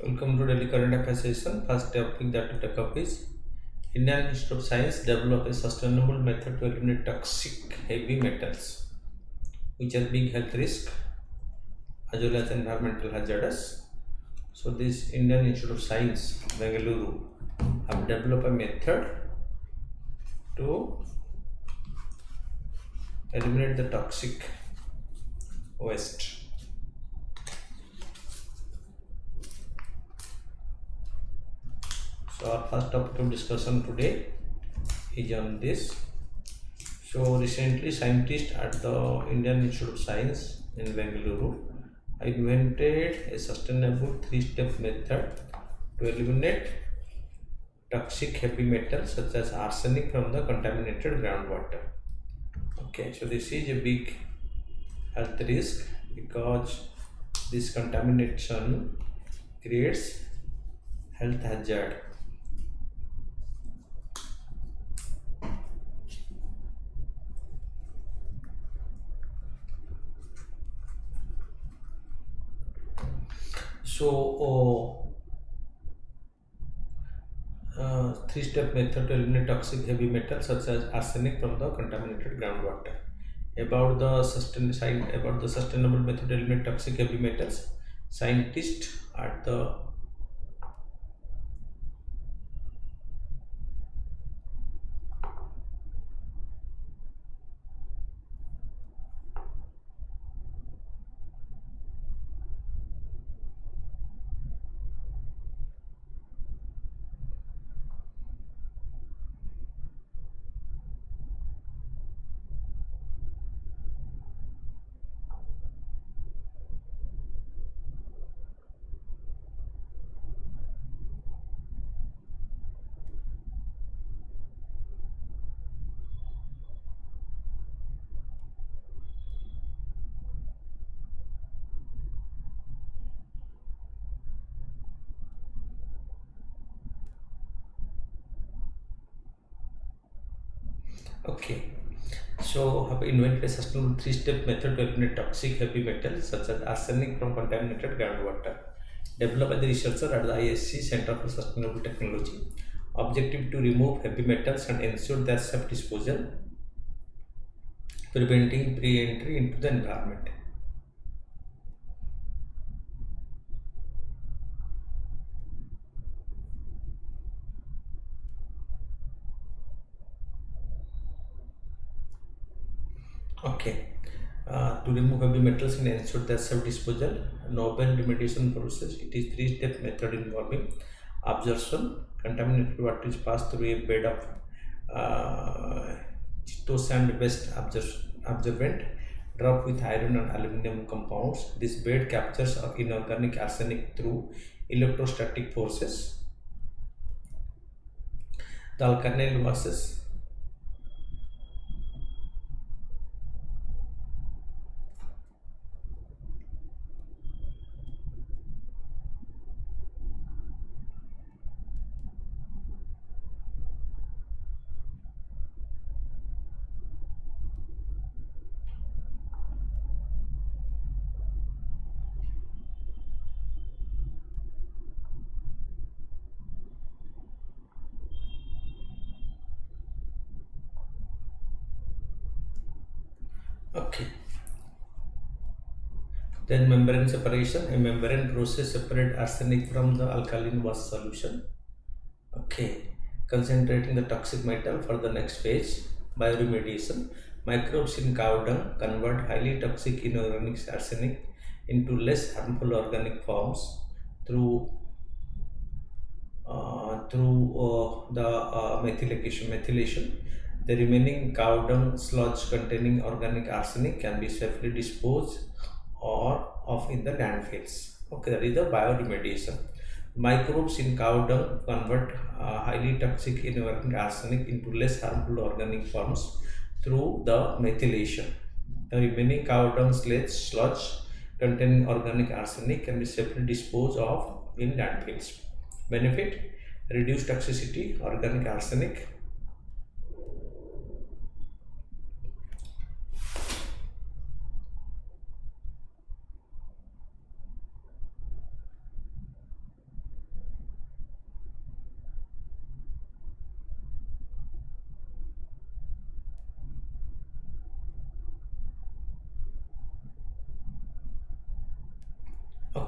Welcome to Daily Current Affairs session. First topic that we take up is Indian Institute of Science develop a sustainable method to eliminate toxic heavy metals, which are big health risk as well as environmental hazardous. So this Indian Institute of Science, Bengaluru, have developed a method to eliminate the toxic waste. So our first topic of discussion today is on this. So recently scientists at the Indian Institute of Science in Bengaluru invented a sustainable three-step method to eliminate toxic heavy metals such as arsenic from the contaminated groundwater. Okay, so this is a big health risk because this contamination creates health hazard. So, three-step method to eliminate toxic heavy metals such as arsenic from the contaminated groundwater. About the sustainable method to eliminate toxic heavy metals, scientists at the okay. So have invented a sustainable three-step method to eliminate toxic heavy metals such as arsenic from contaminated groundwater. Developed by the researcher at the ISC Center for Sustainable Technology. Objective to remove heavy metals and ensure their safe disposal, preventing re-entry into the environment. Okay. To remove heavy metals and ensure their safe disposal, novel remediation process. It is three-step method involving absorption. Contaminated water is passed through a bed of chito sand-based absorbent drop with iron and aluminum compounds. This bed captures inorganic arsenic through electrostatic forces. The alkyl washes. Okay. Then membrane separation. A membrane process separate arsenic from the alkaline wash solution. Okay. Concentrating the toxic metal for the next phase. Bioremediation. Microbes in cow dung convert highly toxic inorganic arsenic into less harmful organic forms through the methylation. The remaining cow dung sludge containing organic arsenic can be safely disposed or of in the landfills. Okay, that is the bioremediation. Microbes in cow dung convert highly toxic inorganic arsenic into less harmful organic forms through the methylation. The remaining cow dung sludge containing organic arsenic can be safely disposed of in landfills. Benefit: reduce toxicity, organic arsenic.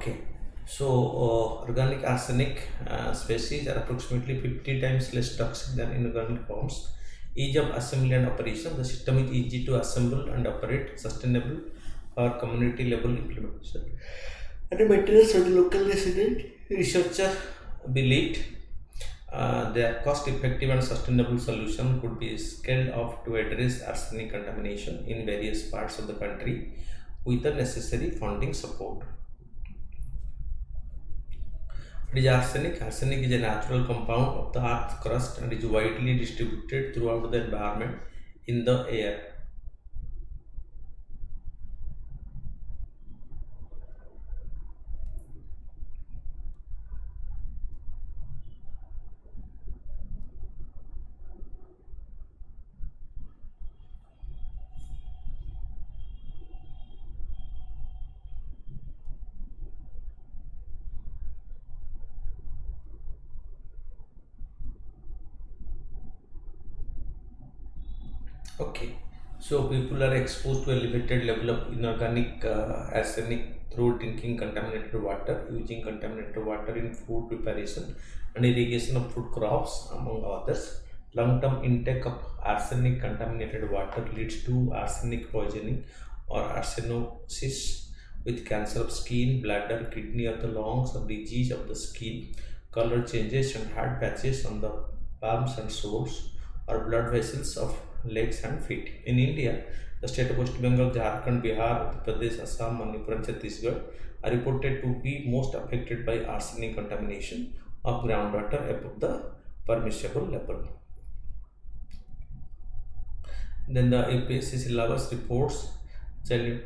Okay, so organic arsenic species are approximately 50 times less toxic than inorganic forms. Ease of assembly and operation. The system is easy to assemble and operate, sustainable for community level implementation. And the maintenance of the local resident researcher believed their cost effective and sustainable solution could be scaled up to address arsenic contamination in various parts of the country with the necessary funding support. What is arsenic? Arsenic is a natural compound of the earth's crust and is widely distributed throughout the environment in the air. Okay, so people are exposed to elevated level of inorganic arsenic through drinking contaminated water, using contaminated water in food preparation and irrigation of food crops, among others. Long-term intake of arsenic contaminated water leads to arsenic poisoning or arsenosis with cancer of skin, bladder, kidney of the lungs, or disease of the skin, color changes and hard patches on the palms and soles, or blood vessels of legs and feet. In India, the state of West Bengal, Jharkhand, Bihar, Uttar Pradesh, Assam, Manipur, and Chhattisgarh are reported to be most affected by arsenic contamination of groundwater above the permissible level. Then the APSC syllabus reports child,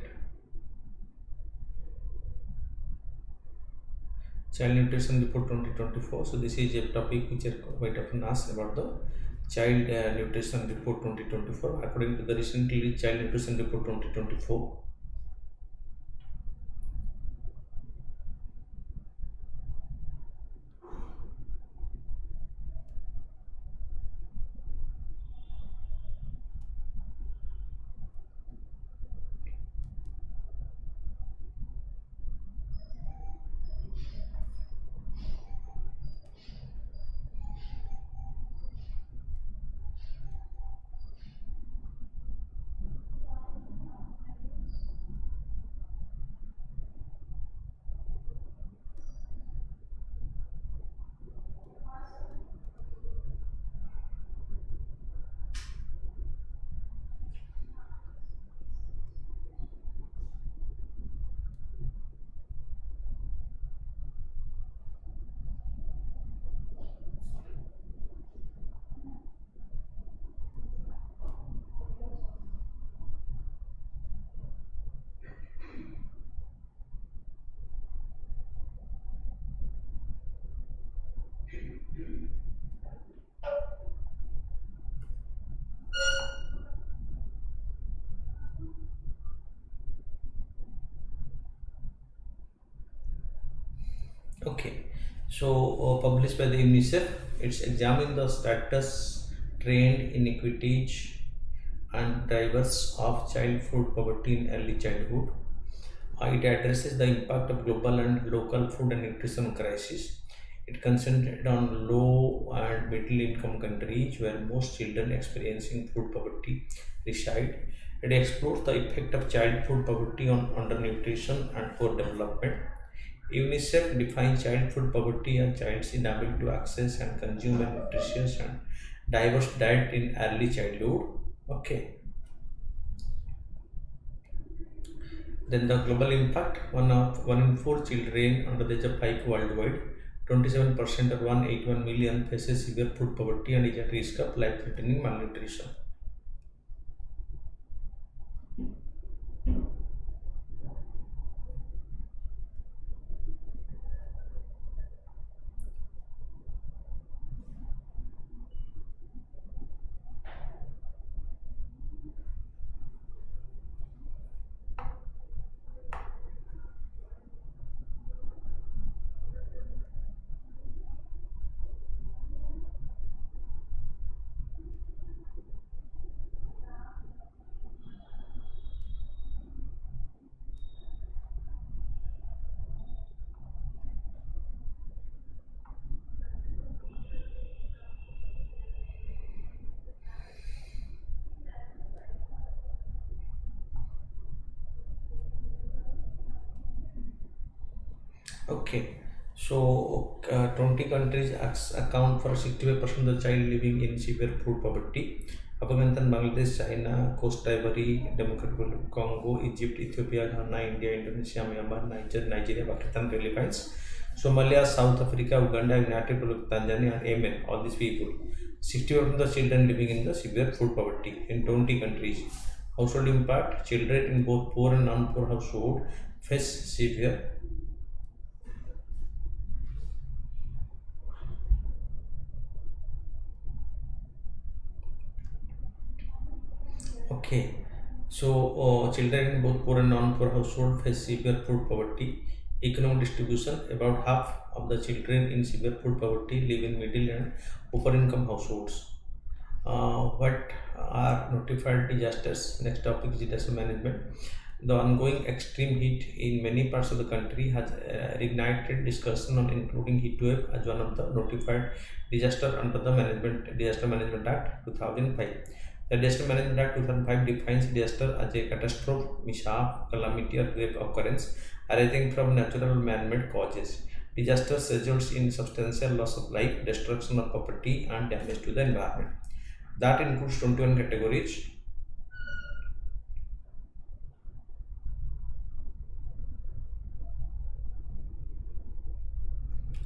child nutrition report 2024. So this is a topic which are quite often asked about the child nutrition report 2024. According to the recently child nutrition report 2024, okay, so published by the UNICEF, it's examined the status, trend, inequities, and drivers of child food poverty in early childhood. It addresses the impact of global and local food and nutrition crisis. It concentrated on low and middle income countries where most children experiencing food poverty reside. It explores the effect of child food poverty on undernutrition and poor development. UNICEF defines child food poverty as child's inability to access and consume a nutritious and diverse diet in early childhood. Okay. Then the global impact: one in four children under the age of 5 worldwide, 27% or 181 million faces severe food poverty and is at risk of life-threatening malnutrition. Okay, so 20 countries account for 65% of the child living in severe food poverty. Afghanistan, Bangladesh, China, Costa Ivory, Democratic Republic of Congo, Egypt, Ethiopia, Ghana, India, Indonesia, Myanmar, Nigeria, Pakistan, Philippines, Somalia, South Africa, Uganda, United Republic of Tanzania, and Yemen. All these people. 60% of the children living in the severe food poverty in 20 countries. Household impact: children in both poor and non-poor household face severe. Okay, so children in both poor and non-poor household face severe food poverty. Economic distribution: about half of the children in severe food poverty live in middle and upper income households. What are notified disasters? Next topic is disaster management. The ongoing extreme heat in many parts of the country has ignited discussion on including heat wave as one of the notified disaster under the Disaster Management Act 2005. The Disaster Management Act 2005 defines disaster as a catastrophe, mishap, calamity, or grave occurrence arising from natural or man-made causes. Disasters results in substantial loss of life, destruction of property, and damage to the environment. That includes 21 categories.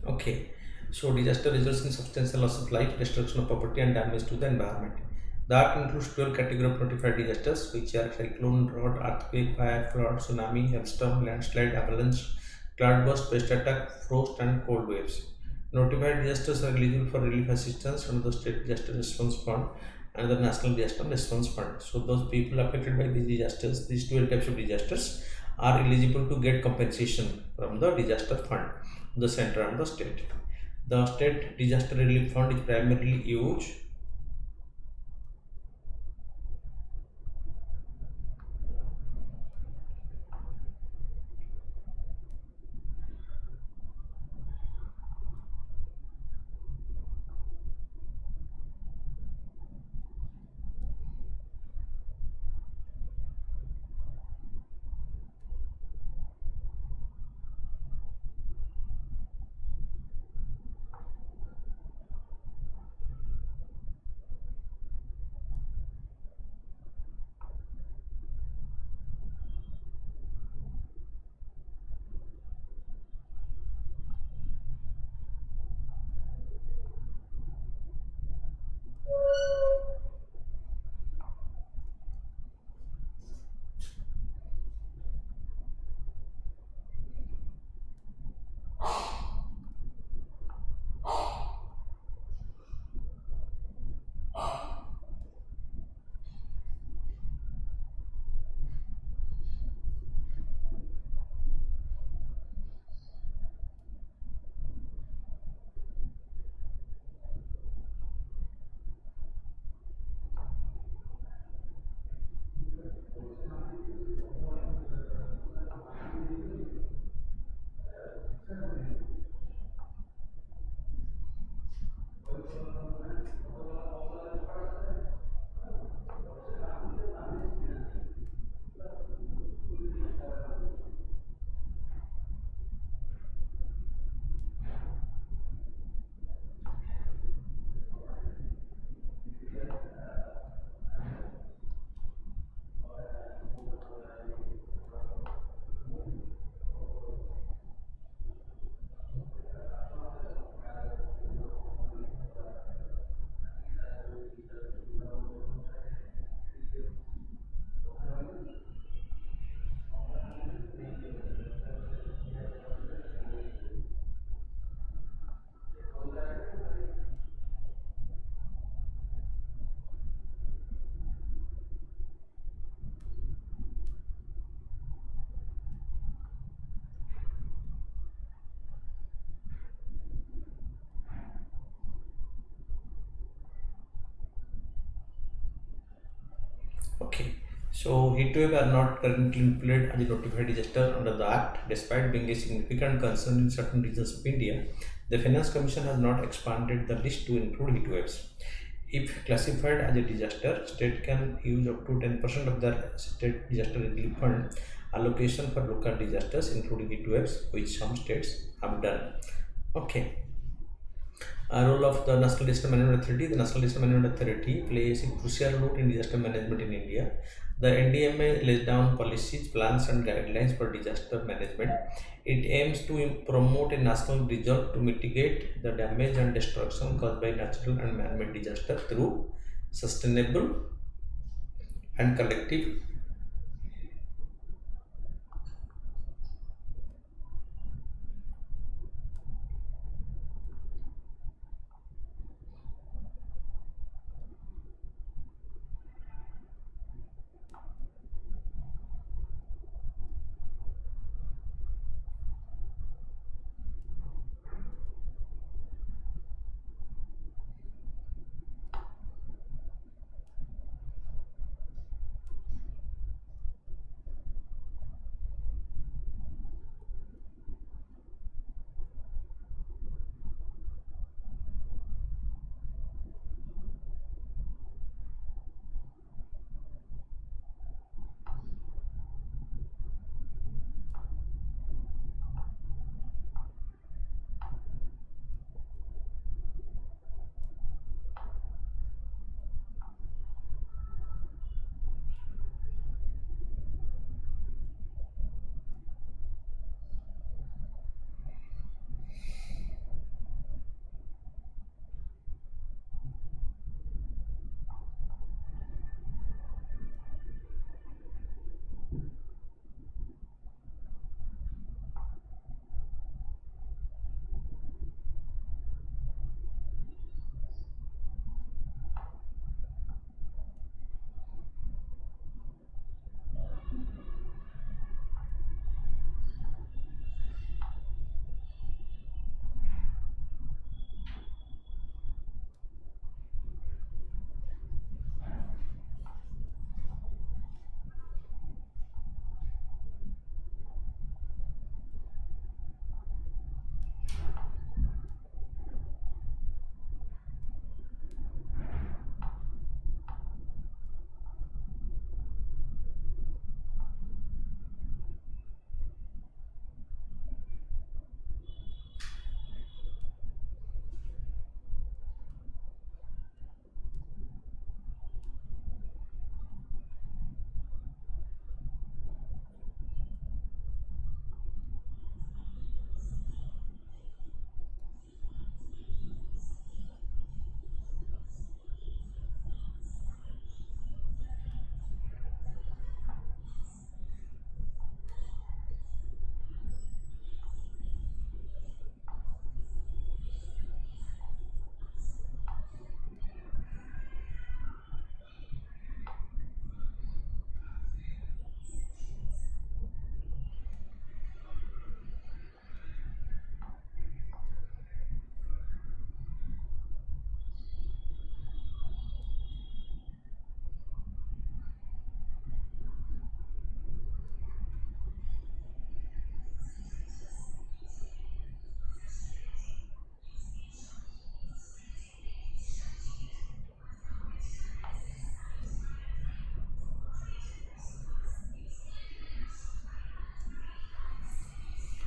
Okay, so disaster results in substantial loss of life, destruction of property, and damage to the environment. That includes 12 categories of notified disasters, which are cyclone, drought, earthquake, fire, flood, tsunami, hailstorm, landslide, avalanche, cloudburst, pest attack, frost, and cold waves. Notified disasters are eligible for relief assistance under the State Disaster Response Fund and the National Disaster Response Fund. So those people affected by these disasters, these 12 types of disasters, are eligible to get compensation from the disaster fund, the center and the state. The state disaster relief fund is primarily used. Okay, so heat wave are not currently included as a notified disaster under the Act, despite being a significant concern in certain regions of India. The Finance Commission has not expanded the list to include heat waves. If classified as a disaster, state can use up to 10% of their state disaster relief fund allocation for local disasters, including heat waves, which some states have done. Okay. Role of the National Disaster Management Authority. The National Disaster Management Authority plays a crucial role in disaster management in India. The NDMA lays down policies, plans, and guidelines for disaster management. It aims to promote a national resolve to mitigate the damage and destruction caused by natural and man-made disaster through sustainable and collective.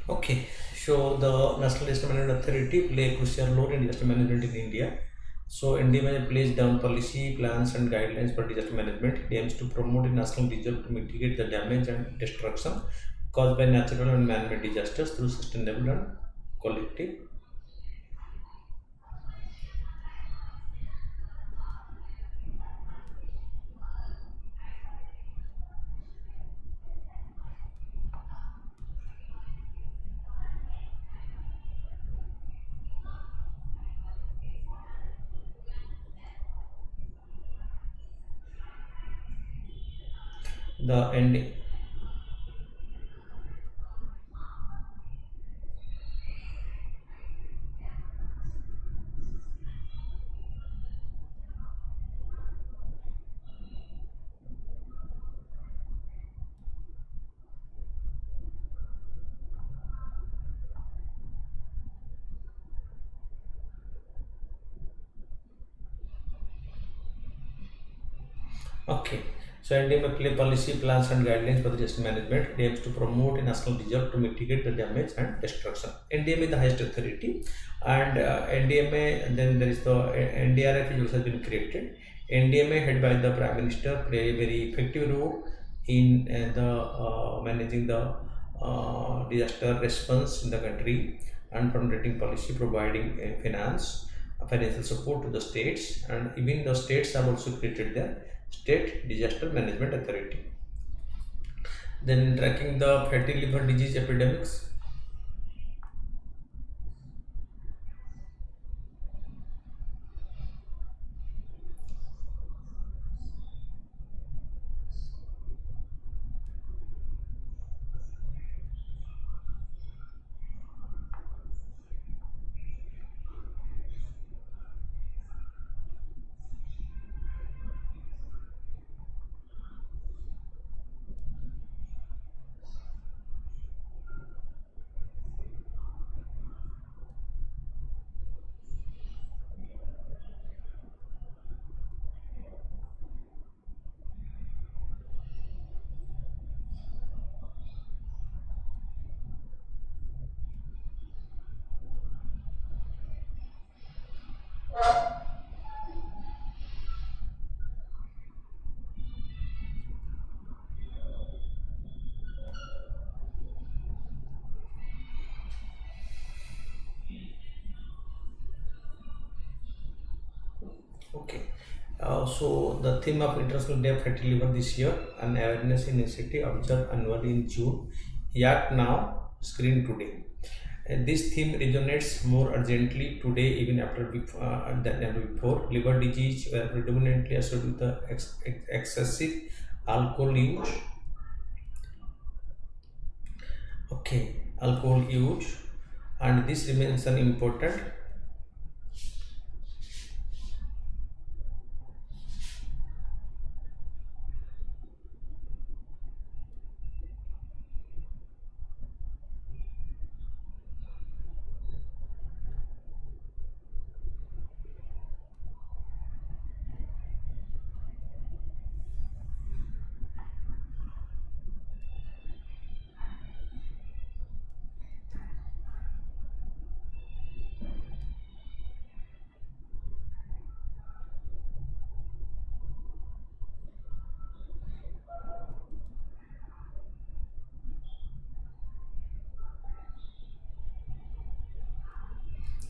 Okay, so the National Disaster Management Authority play a crucial role in disaster management in India. So NDMA plays down policy, plans, and guidelines for disaster management. It aims to promote a national resolve to mitigate the damage and destruction caused by natural and man-made disasters through sustainable and collective. The end. Okay. So NDMA play policy plans and guidelines for the disaster management. It aims to promote a national reserve to mitigate the damage and destruction. NDMA is the highest authority, and NDMA, and then there is the NDRF, which also has been created. NDMA, head by the Prime Minister, play a very effective role in the managing the disaster response in the country and formulating policy, providing financial support to the states, and even the states have also created their state disaster management authority. Then tracking the fatty liver disease epidemics. Okay. So the theme of International Day of Fatty Liver this year, an awareness initiative observed annually in June. Yak now, screen today. And this theme resonates more urgently today, even than ever before. Liver disease were predominantly associated with the excessive alcohol use. Okay, alcohol use, and this remains an important.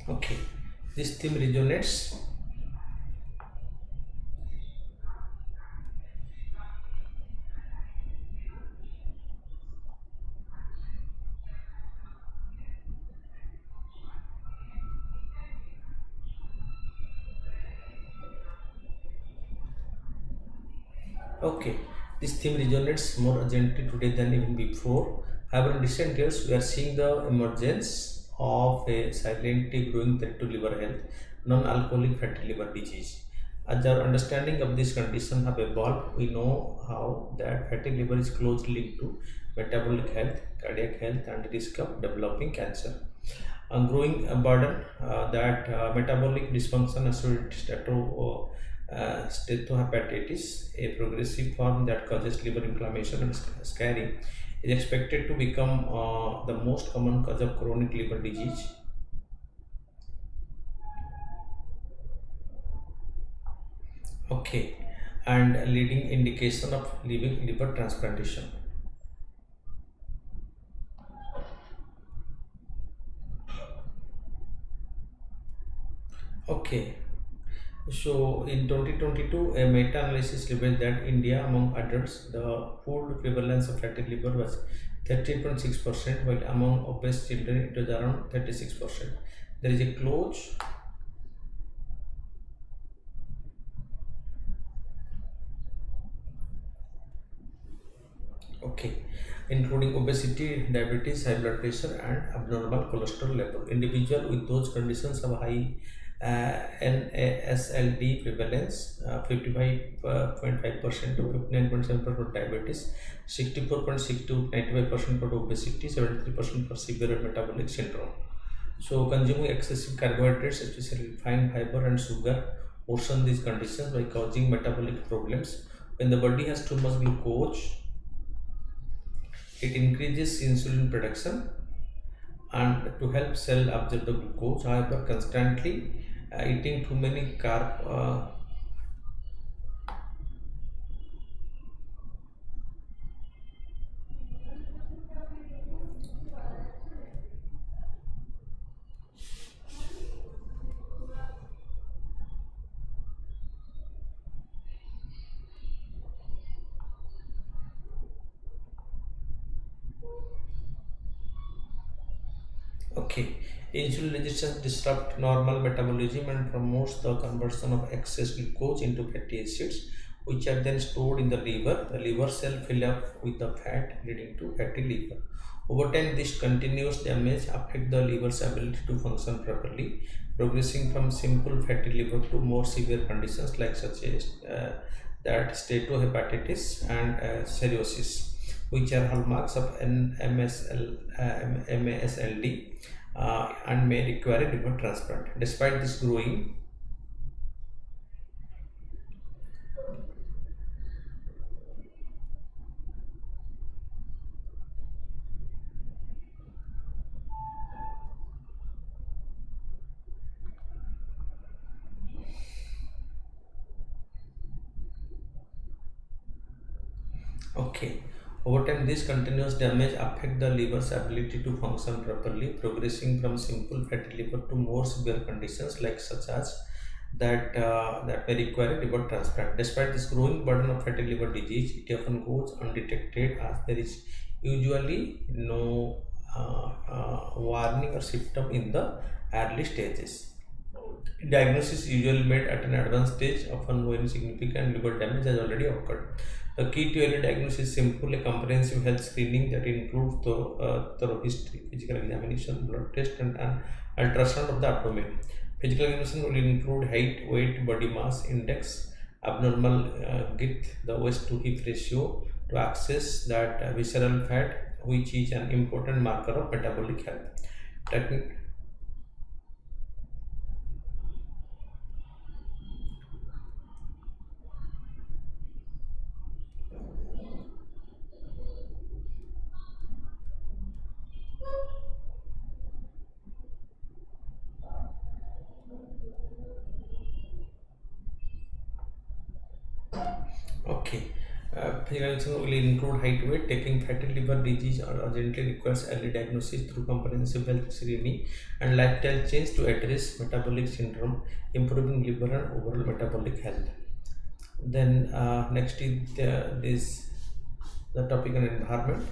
Okay, this theme resonates. Okay, this theme resonates more urgently today than even before. However, in recent years, we are seeing the emergence of a silently growing threat to liver health, non-alcoholic fatty liver disease. As our understanding of this condition have evolved, we know how that fatty liver is closely linked to metabolic health, cardiac health, and risk of developing cancer. A growing burden that metabolic dysfunction associated steatohepatitis, a progressive form that causes liver inflammation and scarring, is expected to become the most common cause of chronic liver disease. Okay, and a leading indication of liver transplantation. Okay, so in 2022, a meta-analysis revealed that India, among adults, the pooled prevalence of fatty liver was 13.6%, while among obese children it was around 36%. There is a close. Okay, including obesity, diabetes, high blood pressure, and abnormal cholesterol level. Individual with those conditions have high NASLD prevalence, 55.5% to 59.7% for diabetes, 64.6 to 95% for obesity, 73% for severe metabolic syndrome. So, consuming excessive carbohydrates, especially refined fiber and sugar, worsen these conditions by causing metabolic problems, When the body has too much glucose, it increases insulin production and to help cell absorb the glucose. However, constantly eating too many Okay, insulin resistance disrupts normal metabolism and promotes the conversion of excess glucose into fatty acids, which are then stored in the liver. The liver cell fill up with the fat, leading to fatty liver. Over time, this continuous damage affects the liver's ability to function properly, progressing from simple fatty liver to more severe conditions like such as that steatohepatitis and cirrhosis, which are hallmarks of MASLD and may require a liver transplant. Despite this growing Okay. Over time, this continuous damage affect the liver's ability to function properly, progressing from simple fatty liver to more severe conditions like such as that may require a liver transplant. Despite this growing burden of fatty liver disease, it often goes undetected as there is usually no warning or symptom in the early stages. Diagnosis is usually made at an advanced stage, often when significant liver damage has already occurred. The key to early diagnosis is simple, a comprehensive health screening that includes thorough history, physical examination, blood test, and an ultrasound of the abdomen. Physical examination will include height, weight, body mass index, abnormal GIT, the waist to hip ratio, to access that visceral fat, which is an important marker of metabolic health. Technique. Okay. Physical exam will include height, weight. Taking fatty liver disease or urgently requires early diagnosis through comprehensive health screening and lifestyle change to address metabolic syndrome, improving liver and overall metabolic health. Then next is the topic on environment.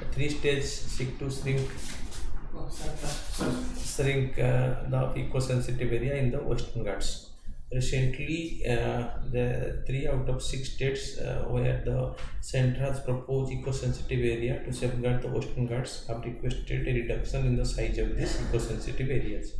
A three-stage seek to shrink the eco-sensitive area in the Western Ghats. Recently, the 3 out of 6 states where the center has proposed eco-sensitive area to safeguard the Western Ghats have requested a reduction in the size of these eco-sensitive areas.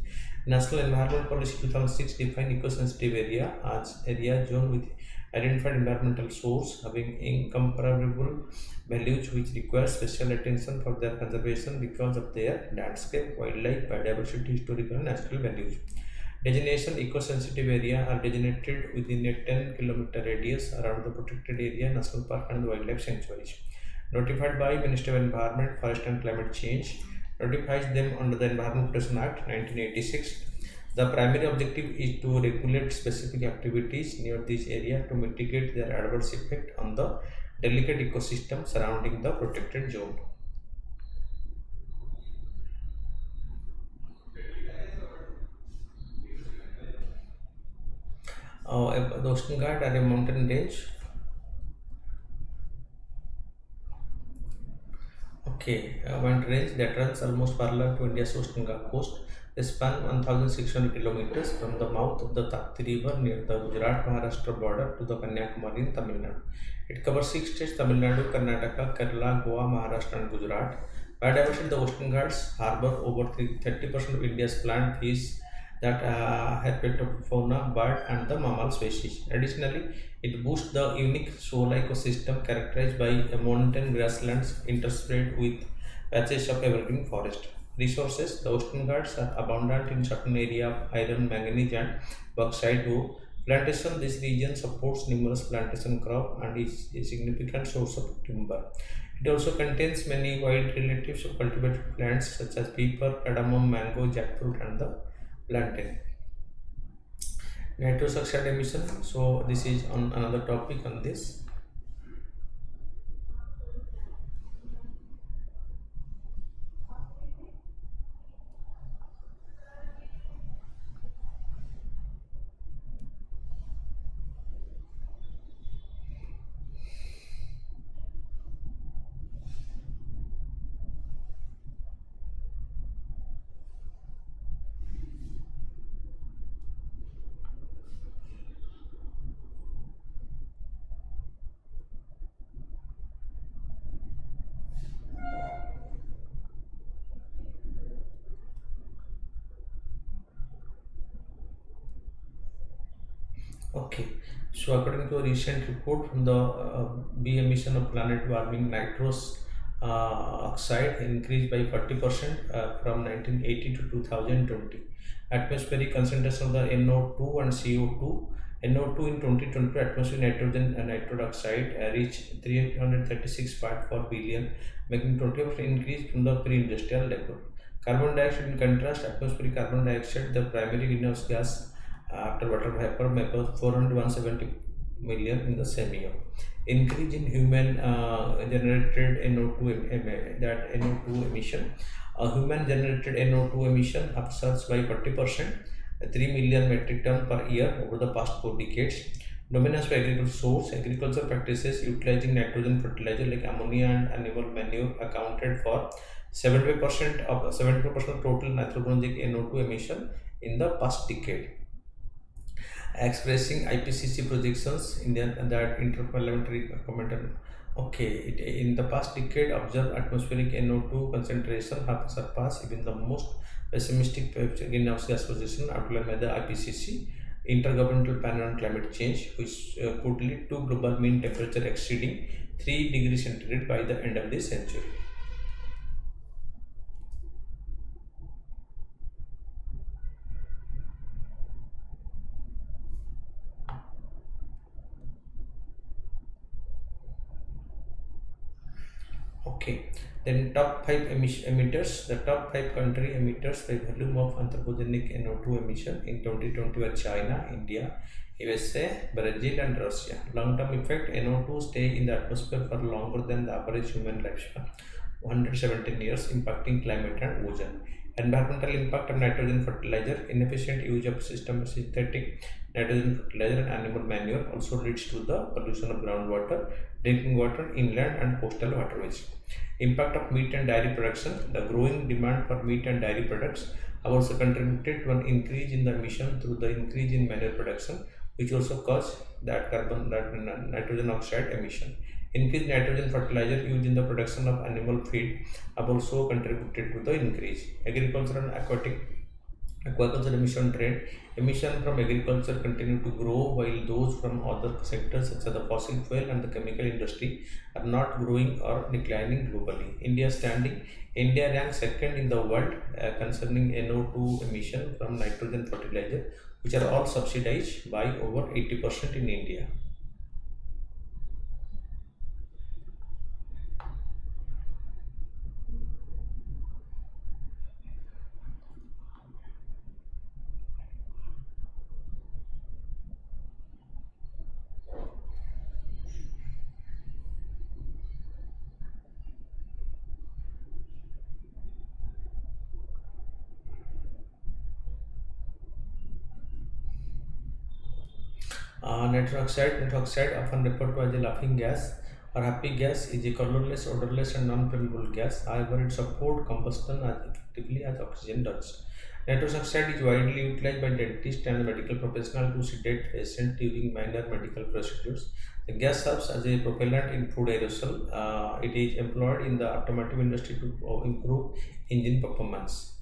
National Environment Policy 2006 defined eco-sensitive area as area zone with identified environmental source having incomparable values which require special attention for their conservation because of their landscape, wildlife, biodiversity, historical and natural values. Designation eco-sensitive area are designated within a 10-kilometer radius around the protected area, national park and wildlife sanctuaries. Notified by Ministry of Environment, Forest and Climate Change, notifies them under the Environment Protection Act 1986. The primary objective is to regulate specific activities near this area to mitigate their adverse effect on the delicate ecosystem surrounding the protected zone. The Western Ghats are a mountain range. Okay, mountain range that runs almost parallel to India's Western Ghats coast. They span 1,600 kilometers from the mouth of the Tapti River near the Gujarat-Maharashtra border to the Kanyakumari in Tamil Nadu. It covers 6 states: Tamil Nadu, Karnataka, Kerala, Goa, Maharashtra, and Gujarat. Biodiversity: the Western Ghats harbor over 30% of India's plant, fish, that herpetofauna, bird, and the mammal species. Additionally, it boasts the unique shoal ecosystem characterized by a mountain grasslands interspersed with patches of evergreen forest. Resources: the Western Ghats are abundant in certain area of iron, manganese, and bauxite ore, Plantation, this region supports numerous plantation crop and is a significant source of timber. It also contains many wild relatives of cultivated plants such as pepper, cardamom, mango, jackfruit, and the plantain. Nitrous oxide emission. So this is on another topic on this. Okay, so according to a recent report from the B emission of planet warming, nitrous oxide increased by 40% from 1980 to 2020. Atmospheric concentration of the NO2 and CO2. NO2 in 2020 atmospheric nitrogen and nitrous oxide reached 336 part per billion, making 20% increase from the pre-industrial level. Carbon dioxide, in contrast, atmospheric carbon dioxide, the primary greenhouse gas after water vapor, vapor 470 million in the same year. Increase in human generated NO2 that NO2 emission. Human generated NO2 emission have surged by 40%, 3 million metric ton per year over the past 4 decades. Dominance for agricultural source. Agriculture practices utilizing nitrogen fertilizer like ammonia and animal manure accounted for 75% of total nitrogenic NO2 emission in the past decade. Expressing IPCC projections in that interparliamentary comment. Okay, in the past decade, observed atmospheric NO2 concentration have surpassed even the most pessimistic greenhouse gas projection outlined by the IPCC, Intergovernmental Panel on Climate Change, which could lead to global mean temperature exceeding 3 degrees centigrade by the end of this century. Okay, then top five emitters. The top five country emitters by volume of anthropogenic NO2 emission in 2020 were China, India, USA, Brazil, and Russia. Long-term effect: NO2 stay in the atmosphere for longer than the average human lifespan, 117 years, impacting climate and ozone. Environmental impact of nitrogen fertilizer. Inefficient use of synthetic nitrogen fertilizer and animal manure also leads to the pollution of groundwater, drinking water, inland and coastal waterways. Impact of meat and dairy production. The growing demand for meat and dairy products have also contributed to an increase in the emission through the increase in manure production, which also caused that nitrogen oxide emission. Increased nitrogen fertilizer used in the production of animal feed have also contributed to the increase. Agriculture and aquaculture emission trend. Emission from agriculture continue to grow while those from other sectors such as the fossil fuel and the chemical industry are not growing or declining globally. India ranks second in the world concerning NO2 emission from nitrogen fertilizer, which are all subsidized by over 80% in India. Nitrox oxide, often referred to as a laughing gas or happy gas, is a colorless, odorless, and non-flammable gas. However, it supports combustion as effectively as oxygen does. Nitrous oxide is widely utilized by dentists and medical professionals to sedate patients during minor medical procedures. The gas serves as a propellant in food aerosol. It is employed in the automotive industry to improve engine performance.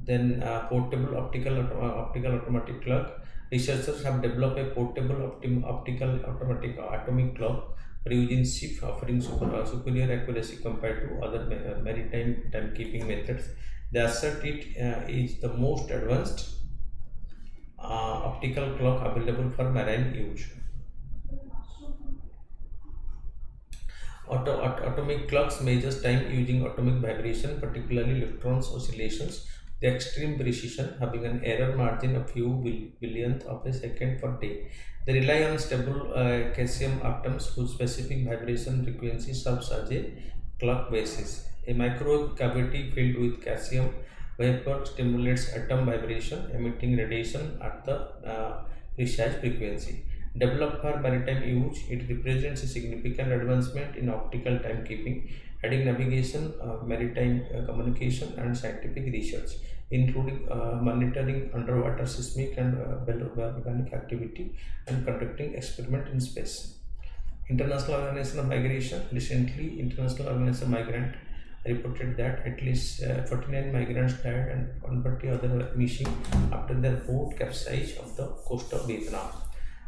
Then, portable optical automatic clock. Researchers have developed a portable optical automatic atomic clock for use in ship, offering superior accuracy compared to other maritime timekeeping methods. They assert it is the most advanced optical clock available for marine use. Atomic clocks measures time using atomic vibration, particularly electrons oscillations. The extreme precision, having an error margin of few billionth of a second per day. They rely on stable calcium atoms whose specific vibration frequency serves as a clock basis. A microwave cavity filled with calcium vapor stimulates atom vibration, emitting radiation at the precise frequency. Developed for maritime use, it represents a significant advancement in optical timekeeping, adding navigation, maritime communication, and scientific research, including monitoring underwater seismic and volcanic activity and conducting experiment in space. International Organization of Migration. Recently, International Organization of Migrant reported that at least 49 migrants died and 140 others were missing after their boat capsized off the coast of Vietnam.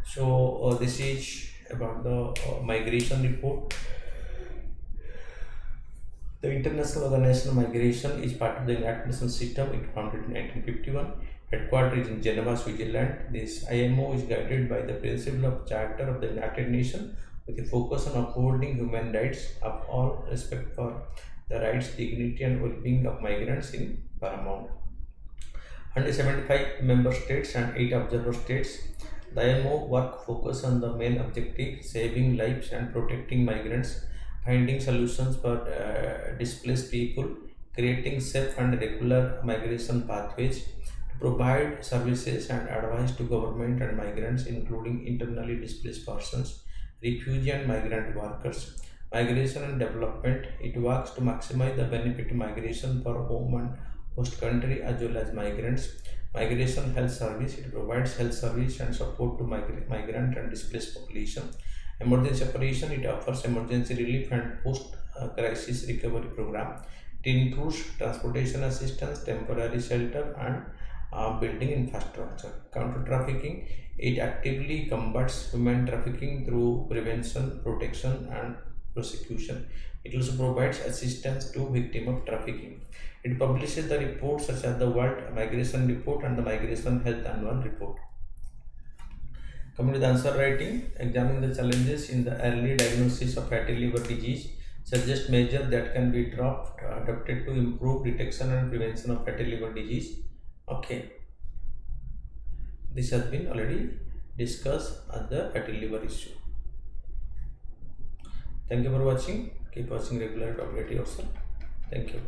So this is about the migration report. The International Organization of Migration is part of the United Nations system. It founded in 1951. Headquartered is in Geneva, Switzerland. This IMO is guided by the principle of Charter of the United Nations with a focus on upholding human rights of all, respect for the rights, dignity, and well-being of migrants in paramount. 175 member states and 8 observer states. The IMO work focus on the main objective: saving lives and protecting migrants, finding solutions for displaced people, creating safe and regular migration pathways, to provide services and advice to government and migrants, including internally displaced persons, refugee and migrant workers. Migration and development. It works to maximize the benefit of migration for home and host country as well as migrants. Migration health service. It provides health service and support to migrant and displaced population. Emergency operation. It offers emergency relief and post crisis recovery program. It includes transportation assistance, temporary shelter, and building infrastructure. Counter trafficking. It actively combats human trafficking through prevention, protection, and prosecution. It also provides assistance to victims of trafficking. It publishes the reports such as the World Migration Report and the Migration Health Annual Report. Coming to the answer writing, examine the challenges in the early diagnosis of fatty liver disease. Suggest measures that can be adopted to improve detection and prevention of fatty liver disease. Okay, this has been already discussed as the fatty liver issue. Thank you for watching. Keep watching regularly to update yourself. Thank you.